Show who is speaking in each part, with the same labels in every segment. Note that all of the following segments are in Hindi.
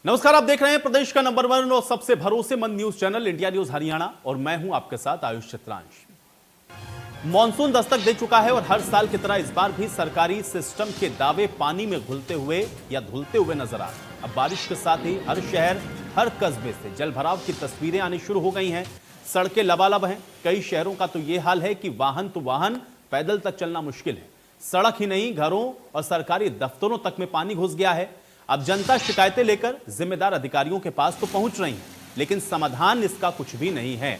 Speaker 1: नमस्कार, आप देख रहे हैं प्रदेश का नंबर 1 और सबसे भरोसेमंद news channel India news Haryana और मैं हूं आपके साथ आयुष चित्रांश। मॉनसून दस्तक दे चुका है और हर साल की तरह इस बार भी सरकारी सिस्टम के दावे पानी में घुलते हुए या धुलते हुए नजर आ रहे हैं। अब बारिश के साथ ही हर शहर, हर कस्बे से जल भराव की तस्वीरें आनी शुरू हो गई हैं। सड़कें लबालब हैं। कई शहरों का तो यह हाल है कि वाहन पैदल तक चलना मुश्किल है। सड़क ही नहीं, घरों और सरकारी दफ्तरों तक में पानी घुस गया है। अब जनता शिकायतें लेकर जिम्मेदार अधिकारियों के पास तो पहुंच रही है, लेकिन समाधान इसका कुछ भी नहीं है।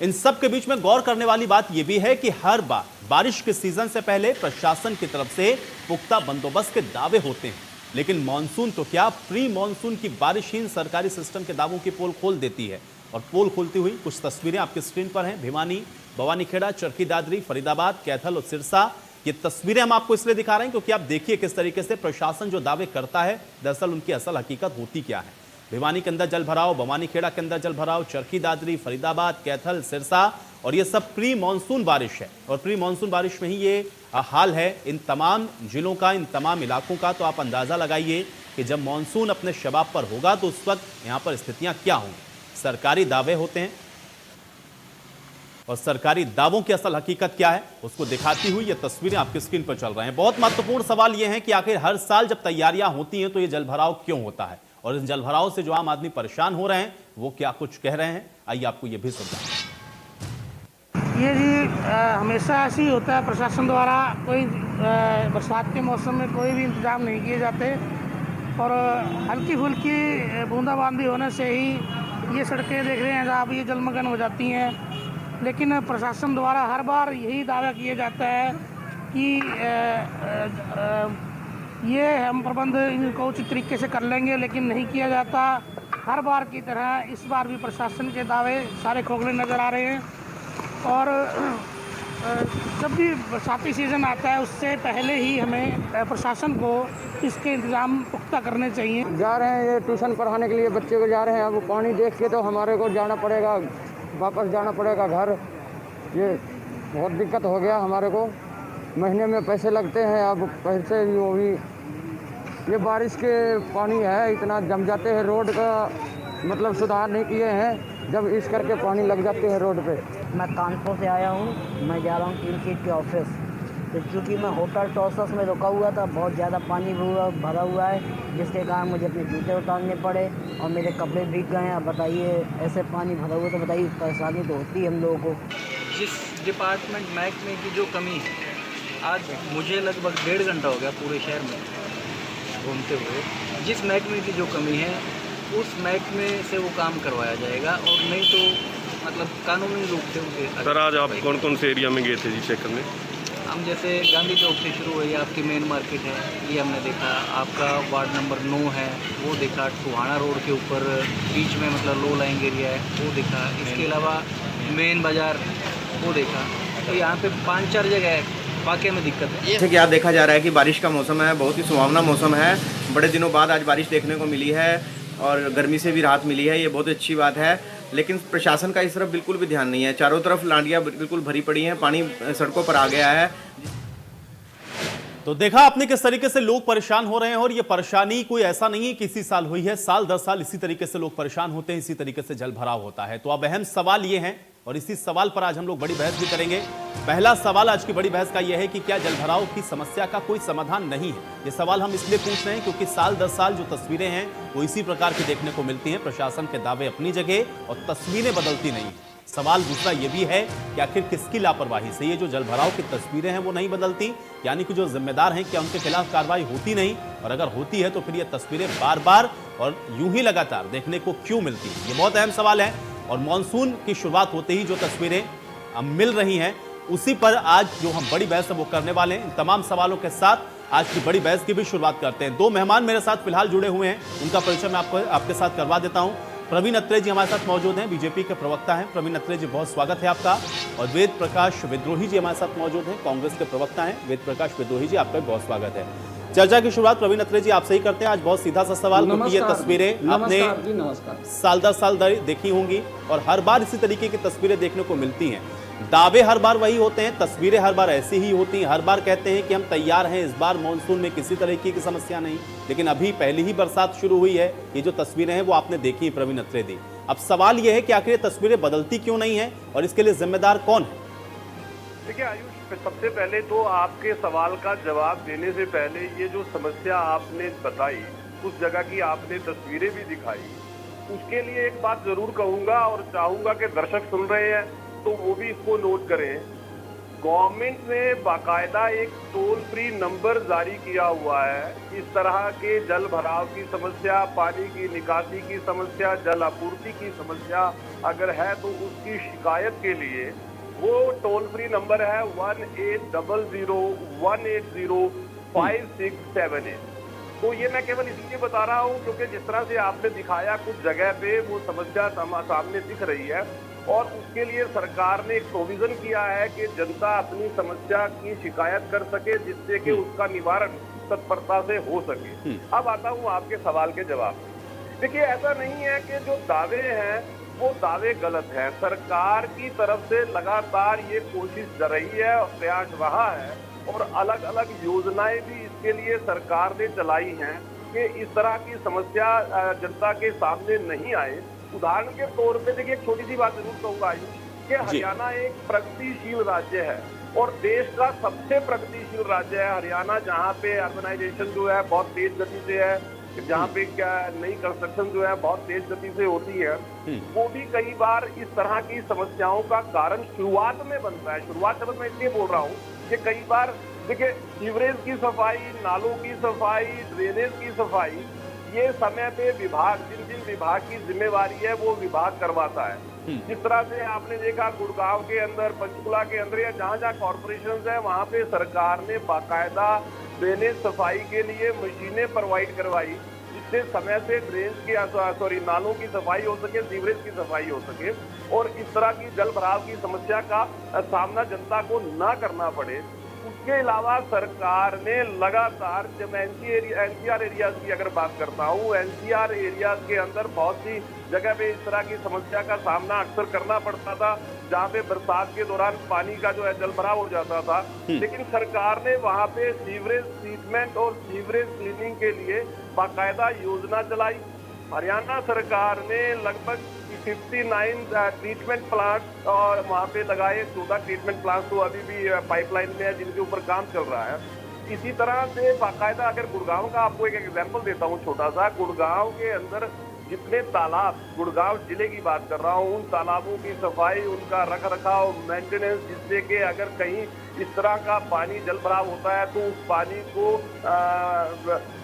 Speaker 1: इन सब के बीच में गौर करने वाली बात यह भी है कि हर बार बारिश के सीजन से पहले प्रशासन की तरफ से पुख्ता बंदोबस्त के दावे होते हैं, लेकिन मानसून तो क्या, प्री मानसून की बारिश ही सरकारी सिस्टम के दावों की पोल खोल देती है। और पोल खोलती हुई कुछ तस्वीरें आपकी स्क्रीन पर हैं। भिवानी, बवानीखेड़ा, चरखी दादरी, फरीदाबाद, कैथल और सिरसा, ये तस्वीरें हम आपको इसलिए दिखा रहे हैं क्योंकि आप देखिए किस तरीके से प्रशासन जो दावे करता है, दरअसल उनकी असल हकीकत होती क्या है। भिवानी के अंदर जल भराव, बवानीखेड़ा के अंदर जल भराव, चरखी दादरी, फरीदाबाद, कैथल, सिरसा, और ये सब प्री मानसून बारिश है। और प्री मानसून बारिश में ही ये हाल है इन तमाम जिलों का, इन तमाम इलाकों का। तो आप अंदाजा लगाइए कि जब मानसून अपने शबाब पर होगा तो उस वक्त यहाँ पर स्थितियां क्या होंगी। सरकारी दावे होते हैं और सरकारी दावों की असल हकीकत क्या है उसको दिखाती हुई ये तस्वीरें आपकी स्क्रीन पर चल रहे हैं। बहुत महत्वपूर्ण सवाल ये है कि आखिर हर साल जब तैयारियां होती हैं तो ये जलभराव क्यों होता है, और इन जलभराव से जो आम आदमी परेशान हो रहे हैं वो क्या कुछ कह रहे हैं, आइए आपको ये भी समझाएं।
Speaker 2: ये जी हमेशा ऐसे ही होता है। प्रशासन द्वारा कोई बरसात के मौसम में कोई भी इंतजाम नहीं किए जाते और हल्की फुल्की बूंदाबांदी होने से ही ये सड़कें देख रहे हैं जहाँ ये जलमग्न हो जाती हैं। लेकिन प्रशासन द्वारा हर बार यही दावा किया जाता है कि ये हम प्रबंध इनको उचित तरीके से कर लेंगे, लेकिन नहीं किया जाता। हर बार की तरह इस बार भी प्रशासन के दावे सारे खोखले नज़र आ रहे हैं। और जब भी बरसाती सीज़न आता है उससे पहले ही हमें प्रशासन को इसके इंतज़ाम पुख्ता करने चाहिए।
Speaker 3: जा रहे हैं ये ट्यूशन पढ़ाने के लिए, बच्चे को जा रहे हैं। अब पानी देख के तो हमारे को जाना पड़ेगा, वापस जाना पड़ेगा घर। ये बहुत दिक्कत हो गया हमारे को। महीने में पैसे लगते हैं, अब पैसे भी वो भी ये बारिश के पानी है, इतना जम जाते हैं। रोड का मतलब सुधार नहीं किए हैं, जब इस करके पानी लग जाते हैं रोड पे।
Speaker 4: मैं कानपुर से आया हूँ, मैं जा रहा हूँ टीम सीट के ऑफिस। तो चूँकि मैं होटल टॉसस में रुका हुआ था, बहुत ज़्यादा पानी भरा हुआ है, जिसके कारण मुझे अपने जूते उतारने पड़े और मेरे कपड़े भीग गए हैं। अब बताइए, ऐसे पानी भरा हुआ तो बताइए परेशानी तो होती है हम लोगों को।
Speaker 5: जिस डिपार्टमेंट महकमे की जो कमी है, आज मुझे लगभग 1.5 घंटा हो गया पूरे शहर में घूमते हुए। जिस महकमे की जो कमी है उस महकमे से वो काम करवाया जाएगा, और नहीं तो मतलब कानूनी रूप से उनके।
Speaker 6: सर, आज आप कौन कौन से एरिया में गए थे जी चेक करने?
Speaker 5: हम जैसे गांधी चौक से शुरू हुई, आपकी मेन मार्केट है, ये हमने देखा। आपका वार्ड नंबर 9 है वो देखा। टुहाना रोड के ऊपर बीच में मतलब लो लाइंग एरिया है वो देखा। इसके अलावा मेन बाज़ार वो देखा। तो यहाँ पे 5-4 जगह है वाकई में दिक्कत है।
Speaker 7: जैसे कि आज देखा जा रहा है कि बारिश का मौसम है, बहुत ही सुहावना मौसम है। बड़े दिनों बाद आज बारिश देखने को मिली है और गर्मी से भी राहत मिली है, ये बहुत अच्छी बात है। लेकिन प्रशासन का इस तरफ बिल्कुल भी ध्यान नहीं है। चारों तरफ नालियाँ बिल्कुल भरी पड़ी हैं, पानी सड़कों पर आ गया है।
Speaker 1: तो देखा आपने किस तरीके से लोग परेशान हो रहे हैं, और ये परेशानी कोई ऐसा नहीं है कि इसी साल हुई है। साल 10 साल इसी तरीके से लोग परेशान होते हैं, इसी तरीके से जल भराव होता है। तो अब अहम सवाल ये है, और इसी सवाल पर आज हम लोग बड़ी बहस भी करेंगे। पहला सवाल आज की बड़ी बहस का यह है कि क्या जलभराव की समस्या का कोई समाधान नहीं है। ये सवाल हम इसलिए पूछ रहे हैं क्योंकि साल 10 साल जो तस्वीरें हैं वो इसी प्रकार की देखने को मिलती हैं। प्रशासन के दावे अपनी जगह और तस्वीरें बदलती नहीं। सवाल दूसरा ये भी है कि आखिर किसकी लापरवाही से ये जो जलभराव की तस्वीरें हैं वो नहीं बदलती, यानी कि जो जिम्मेदार हैं क्या उनके खिलाफ कार्रवाई होती नहीं, और अगर होती है तो फिर ये तस्वीरें बार बार और यूं ही लगातार देखने को क्यों मिलती हैं। ये बहुत अहम सवाल है। और मानसून की शुरुआत होते ही जो तस्वीरें मिल रही हैं उसी पर आज जो हम बड़ी बहस है वो करने वाले हैं। इन तमाम सवालों के साथ आज की बड़ी बहस की भी शुरुआत करते हैं। 2 मेहमान मेरे साथ फिलहाल जुड़े हुए हैं, उनका परिचय मैं आपके साथ करवा देता हूं। प्रवीण अत्रे जी हमारे साथ मौजूद हैं, बीजेपी के प्रवक्ता हैं। प्रवीण अत्रे जी, बहुत स्वागत है आपका। और वेद प्रकाश विद्रोही जी हमारे साथ मौजूद हैं, कांग्रेस के प्रवक्ता हैं। वेद प्रकाश विद्रोही जी, आपका बहुत स्वागत है। चर्चा की शुरुआत प्रवीण अत्रे जी आपसे ही करते हैं। आज बहुत सीधा सा सवाल, क्योंकि ये तस्वीरें आपने साल 10 साल देखी होंगी और हर बार इसी तरीके की तस्वीरें देखने को मिलती हैं। दावे हर बार वही होते हैं, तस्वीरें हर बार ऐसी ही होती हैं। हर बार कहते हैं कि हम तैयार हैं, इस बार मॉनसून में किसी तरह की समस्या नहीं। लेकिन अभी पहली ही बरसात शुरू हुई है, ये जो तस्वीरें हैं वो आपने देखी प्रवीण अत्रेदी। अब सवाल ये है कि आखिर ये तस्वीरें बदलती क्यों नहीं है और इसके लिए जिम्मेदार कौन है?
Speaker 8: देखिए आयुष, सबसे पहले तो आपके सवाल का जवाब देने से पहले ये जो समस्या आपने बताई, उस जगह की आपने तस्वीरें भी दिखाई, उसके लिए एक बात जरूर कहूंगा और चाहूंगा कि दर्शक सुन रहे हैं तो वो भी इसको नोट करें। गवर्नमेंट ने बाकायदा एक टोल फ्री नंबर जारी किया हुआ है। इस तरह के जल भराव की समस्या, पानी की निकासी की समस्या, जल आपूर्ति की समस्या अगर है तो उसकी शिकायत के लिए वो टोल फ्री नंबर है 1800-180-5678। तो ये मैं केवल इसलिए बता रहा हूँ क्योंकि जिस तरह से आपने दिखाया कुछ जगह पे वो समस्या सामने दिख रही है और उसके लिए सरकार ने एक प्रोविजन किया है कि जनता अपनी समस्या की शिकायत कर सके जिससे कि उसका निवारण तत्परता से हो सके। अब आता हूँ आपके सवाल के जवाब। देखिए ऐसा नहीं है कि जो दावे हैं वो दावे गलत हैं। सरकार की तरफ से लगातार ये कोशिश रही है और प्रयास रहा है और अलग अलग योजनाएं भी इसके लिए सरकार ने चलाई हैं कि इस तरह की समस्या जनता के सामने नहीं आए। उदाहरण के तौर पे देखिए एक छोटी सी बात जरूर कहूंगा कि हरियाणा एक प्रगतिशील राज्य है और देश का सबसे प्रगतिशील राज्य है हरियाणा, जहाँ पे अर्बनाइजेशन जो है बहुत तेज गति से है, जहाँ पे क्या नई कंस्ट्रक्शन जो है बहुत तेज गति से होती है, वो भी कई बार इस तरह की समस्याओं का कारण शुरुआत में बनता है। शुरुआत में मैं इसलिए बोल रहा हूँ कि कई बार देखिए सीवरेज की सफाई, नालों की सफाई, ड्रेनेज की सफाई, ये समय पे विभाग जिन जिन विभाग की जिम्मेवारी है वो विभाग करवाता है। जिस तरह से आपने देखा गुड़गांव के अंदर, पंचकुला के अंदर या जहाँ जहाँ कॉर्पोरेशन है वहाँ पे सरकार ने बाकायदा ड्रेनेज सफाई के लिए मशीनें प्रोवाइड करवाई जिससे समय से ड्रेन की नालों की सफाई हो सके, सीवरेज की सफाई हो सके और इस तरह की जल भराव की समस्या का सामना जनता को ना करना पड़े। उसके अलावा सरकार ने लगातार, जब एनसीआर एरियाज की अगर बात करता हूँ, एनसीआर एरियाज के अंदर बहुत सी जगह पे इस तरह की समस्या का सामना अक्सर करना पड़ता था जहाँ पे बरसात के दौरान पानी का जो है जल भराव हो जाता था, लेकिन सरकार ने वहाँ पे सीवरेज ट्रीटमेंट और सीवरेज क्लीनिंग के लिए बाकायदा योजना चलाई। हरियाणा सरकार ने लगभग 59 ट्रीटमेंट प्लांट और वहाँ पे लगाए। 14 ट्रीटमेंट प्लांट तो अभी भी पाइपलाइन में है जिनके ऊपर काम चल रहा है। इसी तरह से बाकायदा अगर गुड़गांव का आपको एक एग्जाम्पल देता हूँ छोटा सा, गुड़गांव के अंदर जितने तालाब, गुड़गांव जिले की बात कर रहा हूँ, उन तालाबों की सफाई, उनका रख रखाव, मेंटेनेंस, जिससे कि अगर कहीं इस तरह का पानी जल भराव होता है तो उस पानी को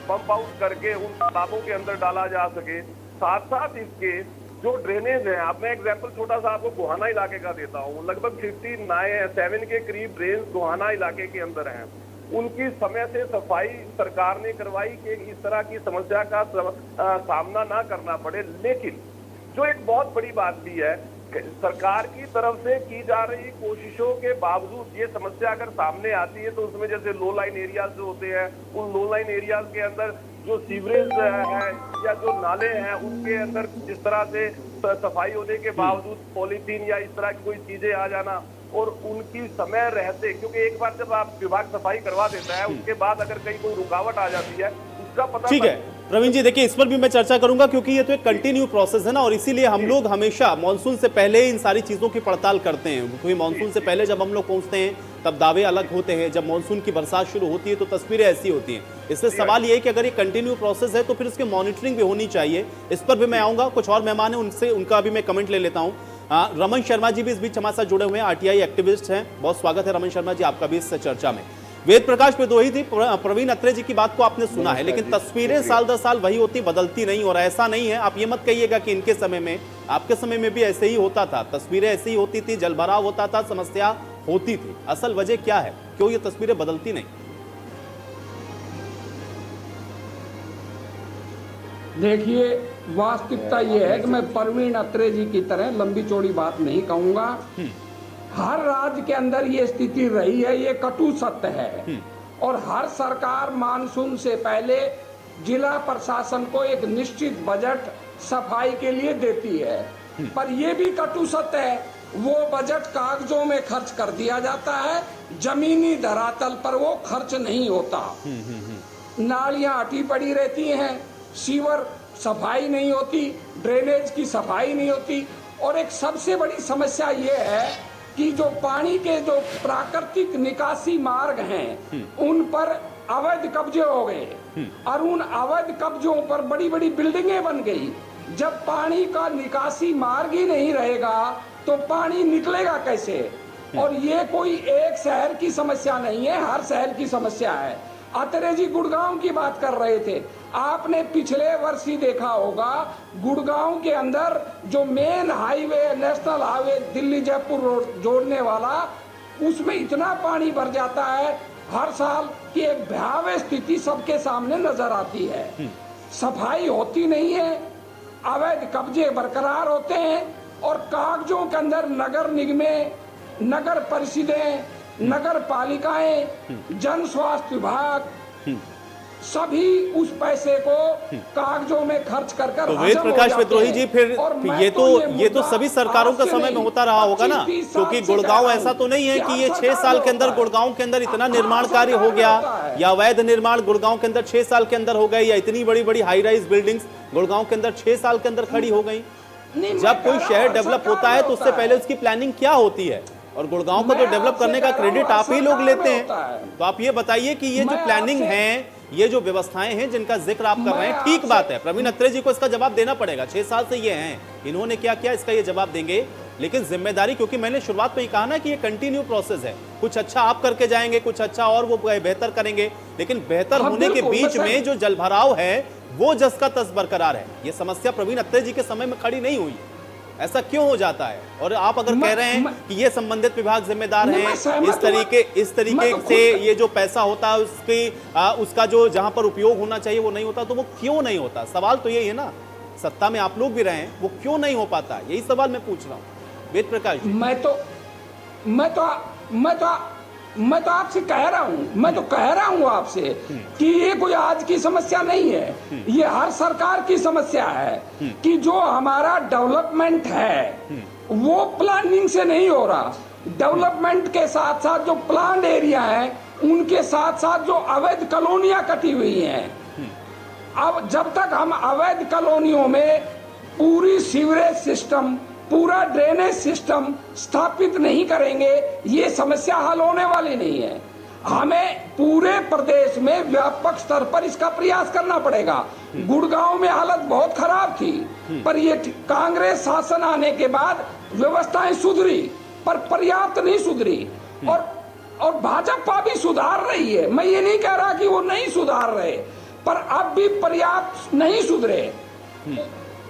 Speaker 8: पंप आउट करके उन तालाबों के अंदर डाला जा सके। साथ साथ इसके जो ड्रेनेज है, अब मैं एग्जाम्पल छोटा सा आपको गोहाना इलाके का देता हूँ, लगभग 59 के करीब ड्रेन गोहाना इलाके के अंदर हैं। उनकी समय से सफाई सरकार ने करवाई कि इस तरह की समस्या का सामना ना करना पड़े। लेकिन जो एक बहुत बड़ी बात भी है, सरकार की तरफ से की जा रही कोशिशों के बावजूद ये समस्या अगर सामने आती है तो उसमें जैसे लो लाइन एरियाज जो होते हैं, उन लो लाइन एरियाज के अंदर जो सीवरेज है या जो नाले हैं उनके अंदर जिस तरह से सफाई होने के बावजूद पॉलीथीन या इस तरह की कोई चीजें आ जाना और उनकी समय रहते, क्योंकि एक बार जब आप विभाग सफाई करवा देता है उसके बाद अगर कहीं कोई रुकावट आ जाती है उसका पता। ठीक है
Speaker 1: प्रवीण जी, देखिए इस पर भी मैं चर्चा करूंगा क्योंकि ये तो एक कंटिन्यू प्रोसेस है ना, और इसीलिए हम लोग हमेशा मानसून से पहले इन सारी चीजों की पड़ताल करते हैं, क्योंकि मानसून से पहले जब हम लोग पहुंचते हैं तब दावे अलग होते हैं, जब मानसून की बरसात शुरू होती है तो तस्वीरें ऐसी होती हैं। इससे सवाल ये है कि अगर ये कंटिन्यू प्रोसेस है तो फिर उसकी मॉनिटरिंग भी होनी चाहिए। इस पर भी मैं आऊंगा, कुछ और मेहमान हैं उनसे, उनका भी मैं कमेंट ले लेता हूँ। रमन शर्मा जी भी इस बीच हमारे साथ जुड़े हुए हैं, आरटीआई एक्टिविस्ट हैं। बहुत स्वागत है रमन शर्मा जी आपका भी इस चर्चा में। वेद प्रकाश पे दो ही थी, प्रवीण अत्रेदी जी की बात को आपने सुना है, लेकिन तस्वीरें साल दर साल वही होती, बदलती नहीं। और ऐसा नहीं है, आप ये मत कहिएगा कि इनके समय में, आपके समय में भी ऐसे ही होता था, तस्वीरें ऐसे ही होती थी, जलभराव होता था, समस्या होती थी। असल वजह क्या है, क्यों ये तस्वीरें बदलती नहीं?
Speaker 9: देखिए, वास्तविकता ये है कि मैं प्रवीण अत्रेदी की तरह लंबी चौड़ी बात नहीं कहूंगा। हर राज्य के अंदर ये स्थिति रही है, ये कटु सत्य है। और हर सरकार मानसून से पहले जिला प्रशासन को एक निश्चित बजट सफाई के लिए देती है। पर ये भी कटु सत्य है वो बजट कागजों में खर्च कर दिया जाता है, जमीनी धरातल पर वो खर्च नहीं होता। नालियां अटी पड़ी रहती हैं, सीवर सफाई नहीं होती, ड्रेनेज की सफाई नहीं होती, और एक सबसे बड़ी समस्या ये है कि जो पानी के जो प्राकृतिक निकासी मार्ग हैं उन पर अवैध कब्जे हो गए और उन अवैध कब्जों पर बड़ी बड़ी बिल्डिंगें बन गई। जब पानी का निकासी मार्ग ही नहीं रहेगा तो पानी निकलेगा कैसे? और ये कोई एक शहर की समस्या नहीं है, हर शहर की समस्या है। अत्रे जी गुड़गांव की बात कर रहे थे, आपने पिछले वर्ष ही देखा होगा गुड़गांव के अंदर जो main highway, national highway Delhi Jaipur road जोड़ने वाला, उसमें इतना पानी भर जाता है हर साल कि एक भयावह स्थिति सबके सामने नजर आती है। सफाई होती नहीं है, अवैध कब्जे बरकरार होते हैं और कागजों के अंदर नगर निगमें, नगर परिषदें, नगर पालिकाएं, जन स्वास्थ्य विभाग सभी उस पैसे को कागजों में खर्च कर कर
Speaker 1: तो वेद प्रकाश विद्रोही जी, फिर ये तो सभी सरकारों का समय में होता रहा होगा ना, क्योंकि गुड़गांव ऐसा तो नहीं है कि ये 6 साल के अंदर गुड़गांव के अंदर इतना निर्माण कार्य हो गया, या अवैध निर्माण गुड़गांव के अंदर 6 साल के अंदर हो गए, या इतनी बड़ी बड़ी हाई राइज बिल्डिंग्स गुड़गांव के अंदर 6 साल के अंदर खड़ी हो गई। जब कोई शहर डेवलप होता है तो उससे पहले उसकी प्लानिंग क्या होती है, और गुड़गांव को तो डेवलप करने का क्रेडिट आप ही लोग लेते हैं। तो आप ये बताइए कि ये जो प्लानिंग है, ये जो व्यवस्थाएं हैं जिनका जिक्र आप कर रहे हैं, ठीक बात है, प्रवीण अत्रे जी को इसका जवाब देना पड़ेगा। 6 साल से ये हैं, इन्होंने क्या किया इसका ये जवाब देंगे, लेकिन जिम्मेदारी, क्योंकि मैंने शुरुआत में ही कहा ना कि ये कंटिन्यू प्रोसेस है, कुछ अच्छा आप करके जाएंगे, कुछ अच्छा और वो बेहतर करेंगे, लेकिन बेहतर होने के बीच में जो जलभराव है वो जस का तस बरकरार है। ये समस्या प्रवीण अत्रे जी के समय में खड़ी नहीं हुई, ऐसा क्यों हो जाता है? और आप अगर कह रहे हैं कि ये संबंधित विभाग जिम्मेदार हैं, इस तरीके से ये जो पैसा होता है उसका जो जहां पर उपयोग होना चाहिए वो नहीं होता, तो वो क्यों नहीं होता? सवाल तो यही है ना, सत्ता में आप लोग भी रहे हैं, वो क्यों नहीं हो पाता? यही सवाल मैं पूछ रहा हूँ वेद प्रकाश जी।
Speaker 9: मैं तो आपसे कह रहा हूं आपसे कि ये कोई आज की समस्या नहीं है, ये हर सरकार की समस्या है कि जो हमारा डेवलपमेंट है वो प्लानिंग से नहीं हो रहा। डेवलपमेंट के साथ साथ जो प्लान्ड एरिया है उनके साथ साथ जो अवैध कॉलोनियां कटी हुई हैं, अब जब तक हम अवैध कॉलोनियों में पूरी सीवरेज सिस्टम, पूरा ड्रेनेज सिस्टम स्थापित नहीं करेंगे, ये समस्या हल होने वाली नहीं है। हमें पूरे प्रदेश में व्यापक स्तर पर इसका प्रयास करना पड़ेगा। गुड़गांव में हालत बहुत खराब थी, पर ये कांग्रेस शासन आने के बाद व्यवस्थाएं सुधरी, पर पर्याप्त नहीं सुधरी, और भाजपा भी सुधार रही है। मैं ये नहीं कह रहा कि वो नहीं सुधार रहे, पर अब भी पर्याप्त नहीं सुधरे।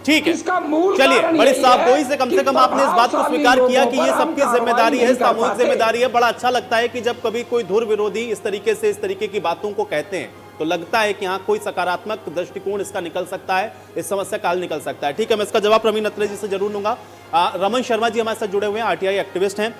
Speaker 1: ठीक है,
Speaker 9: इसका मूल
Speaker 1: चलिए बड़े साफगोई से कम आपने इस बात को
Speaker 9: प्रभावशाली
Speaker 1: स्वीकार किया कि ये
Speaker 9: लोगों पर
Speaker 1: सबकी
Speaker 9: हम
Speaker 1: जिम्मेदारी है,
Speaker 9: कार्रवाई
Speaker 1: सामूहिक
Speaker 9: नहीं कर
Speaker 1: जिम्मेदारी है। बड़ा अच्छा लगता है कि जब कभी कोई धुर विरोधी इस तरीके की बातों को कहते हैं तो लगता है कि हाँ कोई सकारात्मक दृष्टिकोण इसका निकल सकता है, इस समस्या का हल निकल सकता है। ठीक है, मैं इसका जवाब प्रवीण अत्रे जी से जरूर लूंगा। रमन शर्मा जी हमारे साथ जुड़े हुए हैं, आरटीआई एक्टिविस्ट हैं।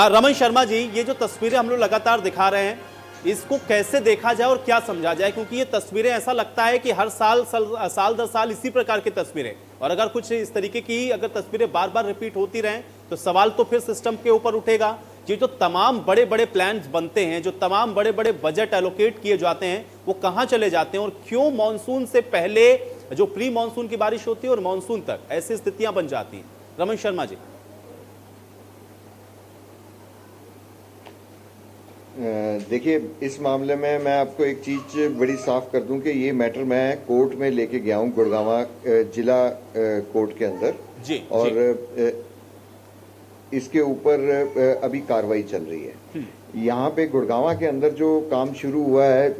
Speaker 1: रमन शर्मा जी, ये जो तस्वीरें हम लोग लगातार दिखा रहे हैं, इसको कैसे देखा जाए और क्या समझा जाए? क्योंकि ये तस्वीरें ऐसा लगता है कि हर साल दर साल इसी प्रकार की तस्वीरें, और अगर कुछ इस तरीके की अगर तस्वीरें बार बार रिपीट होती रहें तो सवाल तो फिर सिस्टम के ऊपर उठेगा। ये जो तमाम बड़े बड़े प्लान्स बनते हैं, जो तमाम बड़े बड़े बजट एलोकेट किए जाते हैं, वो कहां चले जाते हैं, और क्यों मॉनसून से पहले जो प्री मॉनसून की बारिश होती है और मॉनसून तक ऐसी स्थितियां बन जाती हैं? रमन शर्मा जी।
Speaker 10: देखिए, इस मामले में मैं आपको एक चीज़ बड़ी साफ कर दूं कि ये मैटर मैं कोर्ट में लेके गया हूं, गुड़गांव जिला कोर्ट के अंदर जी, और जी। इसके ऊपर अभी कार्रवाई चल रही है। यहाँ पे गुड़गांव के अंदर जो काम शुरू हुआ है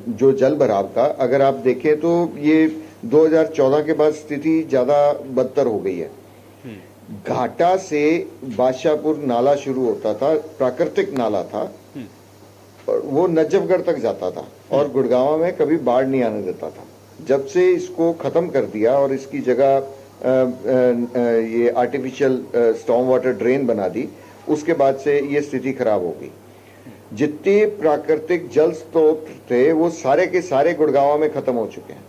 Speaker 10: जो जल भराव का, अगर आप देखें तो ये 2014 के बाद स्थिति ज़्यादा बदतर हो गई है। घाटा से बादशाहपुर नाला शुरू होता था, प्राकृतिक नाला था, और वो नजफगढ़ तक जाता था और गुड़गांव में कभी बाढ़ नहीं आने देता था। जब से इसको खत्म कर दिया और इसकी जगह ये आर्टिफिशियल स्टॉर्म वाटर ड्रेन बना दी, उसके बाद से ये स्थिति खराब हो गई। जितने प्राकृतिक जल स्रोत थे वो सारे के सारे गुड़गांव में खत्म हो चुके हैं।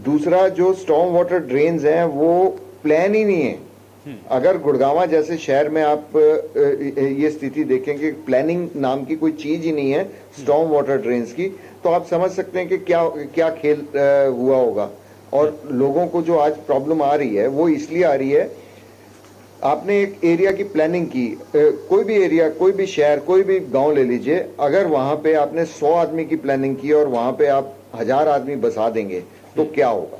Speaker 10: दूसरा, जो स्टॉर्म वाटर ड्रेन्स हैं वो प्लान ही नहीं है अगर गुड़गांवा जैसे शहर में आप ये स्थिति देखेंगे, प्लानिंग नाम की कोई चीज ही नहीं है स्टॉर्म वाटर ड्रेन्स की, तो आप समझ सकते हैं कि क्या खेल हुआ होगा। और लोगों को जो आज प्रॉब्लम आ रही है वो इसलिए आ रही है, आपने एक एरिया की प्लानिंग की, कोई भी एरिया, कोई भी शहर, कोई भी गांव ले लीजिए, अगर वहां पे आपने 100 आदमी की प्लानिंग की और वहां पे आप 1000 आदमी बसा देंगे तो क्या होगा?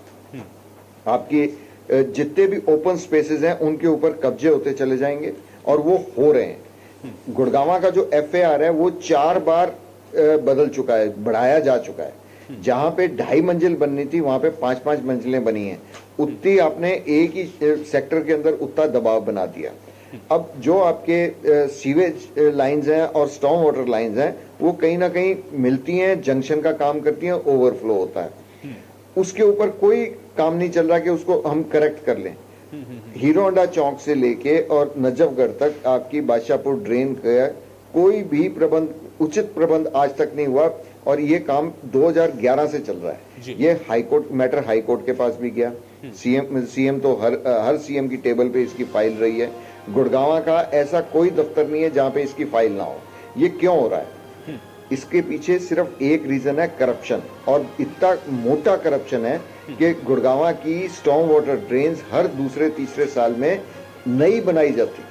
Speaker 10: आपकी जितने भी ओपन स्पेसेस हैं उनके ऊपर कब्जे होते चले जाएंगे, और वो हो रहे हैं। गुड़गांवा का जो FAR है वो 4 बार बदल चुका है, बढ़ाया जा चुका है। जहां पे 2.5 मंजिल बननी थी वहां पे 5-5 मंजिलें बनी हैं। उतनी आपने एक ही सेक्टर के अंदर उतना दबाव बना दिया। अब जो आपके सीवेज लाइंस हैं और स्टॉर्म वाटर लाइंस हैं वो कहीं ना कहीं मिलती हैं, जंक्शन का काम करती हैं, ओवरफ्लो होता है। उसके ऊपर कोई काम नहीं चल रहा कि उसको हम करेक्ट कर लें। हीरो होंडा चौक से लेके और नजफगढ़ तक आपकी बादशाहपुर ड्रेन का कोई भी प्रबंध, उचित प्रबंध आज तक नहीं हुआ, और ये काम 2011 से चल रहा है। ये हाईकोर्ट मैटर हाईकोर्ट के पास भी गया। सीएम तो हर सीएम की टेबल पे इसकी फाइल रही है। गुड़गांवा का ऐसा कोई दफ्तर नहीं है जहां पे इसकी फाइल ना हो। ये क्यों हो रहा है? इसके पीछे सिर्फ एक रीजन है, करप्शन। और इतना मोटा करप्शन है कि गुड़गांवा की स्टॉर्म वाटर ड्रेन्स हर दूसरे तीसरे साल में नई बनाई जाती।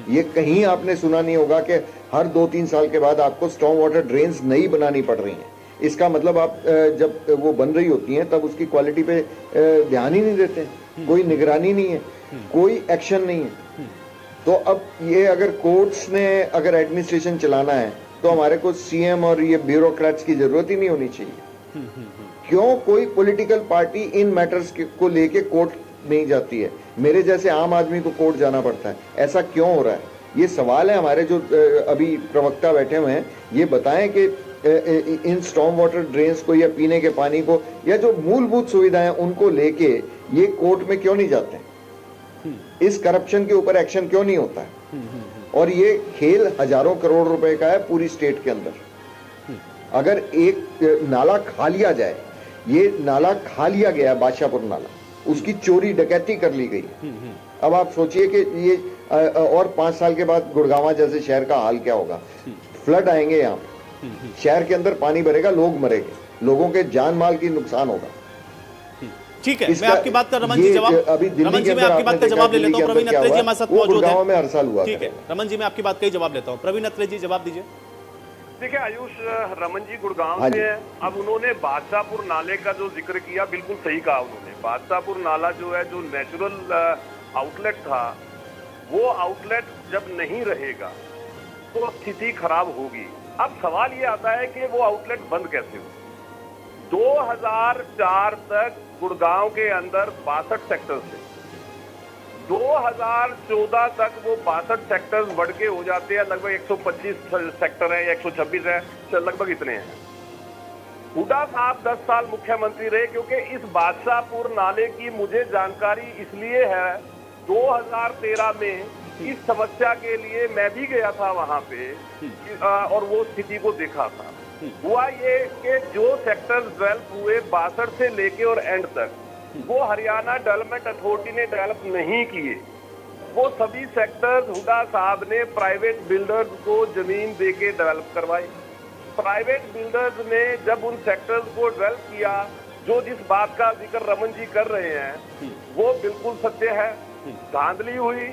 Speaker 10: ये कहीं आपने सुना नहीं होगा कि हर 2-3 साल के बाद आपको स्टॉर्म वाटर ड्रेन्स नई बनानी पड़ रही हैं। इसका मतलब आप जब वो बन रही होती हैं तब उसकी क्वालिटी पे ध्यान ही नहीं देते, कोई निगरानी नहीं है, कोई एक्शन नहीं है। तो अब ये अगर कोर्ट्स ने अगर एडमिनिस्ट्रेशन चलाना है तो हमारे को सीएम और ये ब्यूरोक्रेट्स की जरूरत ही नहीं होनी चाहिए। क्यों कोई पॉलिटिकल पार्टी इन मैटर्स को लेके कोर्ट नहीं जाती है? मेरे जैसे आम आदमी को कोर्ट जाना पड़ता है। ऐसा क्यों हो रहा है? ये सवाल है। हमारे जो अभी प्रवक्ता बैठे हुए हैं ये बताएं कि इन स्टॉर्म वाटर ड्रेन्स को या पीने के पानी को या जो मूलभूत सुविधाएं उनको लेके ये कोर्ट में क्यों नहीं जाते? इस करप्शन के ऊपर एक्शन क्यों नहीं होता है? और ये खेल हजारों करोड़ रुपए का है पूरी स्टेट के अंदर। अगर एक नाला खा लिया जाए, ये नाला खा लिया गया बादशाहपुर नाला, उसकी चोरी डकैती कर ली गई। अब आप सोचिए कि ये और 5 साल के बाद गुड़गांवा जैसे शहर का हाल क्या होगा? फ्लड आएंगे यहाँ, शहर के अंदर पानी भरेगा, लोग मरेंगे, लोगों के जान माल की नुकसान होगा।
Speaker 1: ठीक है, मैं आपकी बात कर रमन जी जवाब, रमन जी मैं आपकी बात का जवाब ले लेता हूँ। प्रवीण अत्रे जी हमारे साथ मौजूद है।
Speaker 10: में हर साल हुआ।
Speaker 1: ठीक है रमन जी, मैं आपकी बात का ही जवाब लेता हूँ। प्रवीण अत्रे जी जवाब दीजिए।
Speaker 8: देखिए आयुष, रमन जी गुड़गांव से है। अब उन्होंने बादशाहपुर नाले का जो जिक्र किया बिल्कुल सही कहा उन्होंने। बादशाहपुर नाला जो है, जो नेचुरल आउटलेट था, वो आउटलेट जब नहीं रहेगा तो स्थिति खराब होगी। अब सवाल ये आता है कि वो आउटलेट बंद कैसे हो? 2004 तक गुड़गांव के अंदर 62 सेक्टर थे। 2014 तक वो 62 सेक्टर्स बढ़ के हो जाते हैं लगभग 125 सेक्टर है या 126 है, लगभग इतने हैं। हुड्डा साहब 10 साल मुख्यमंत्री रहे, क्योंकि इस बादशाहपुर नाले की मुझे जानकारी इसलिए है, 2013 में इस समस्या के लिए मैं भी गया था वहां पे और वो स्थिति को देखा था। हुआ ये कि जो सेक्टर्स डेवलप हुए 62 से लेके और एंड तक, वो हरियाणा डेवलपमेंट अथॉरिटी ने डेवलप नहीं किए। वो सभी सेक्टर्स हुड्डा साहब ने प्राइवेट बिल्डर्स को जमीन देके डेवलप करवाई। प्राइवेट बिल्डर्स ने जब उन सेक्टर्स को डेवलप किया, जो जिस बात का जिक्र रमन जी कर रहे हैं वो बिल्कुल सत्य है। धांधली हुई,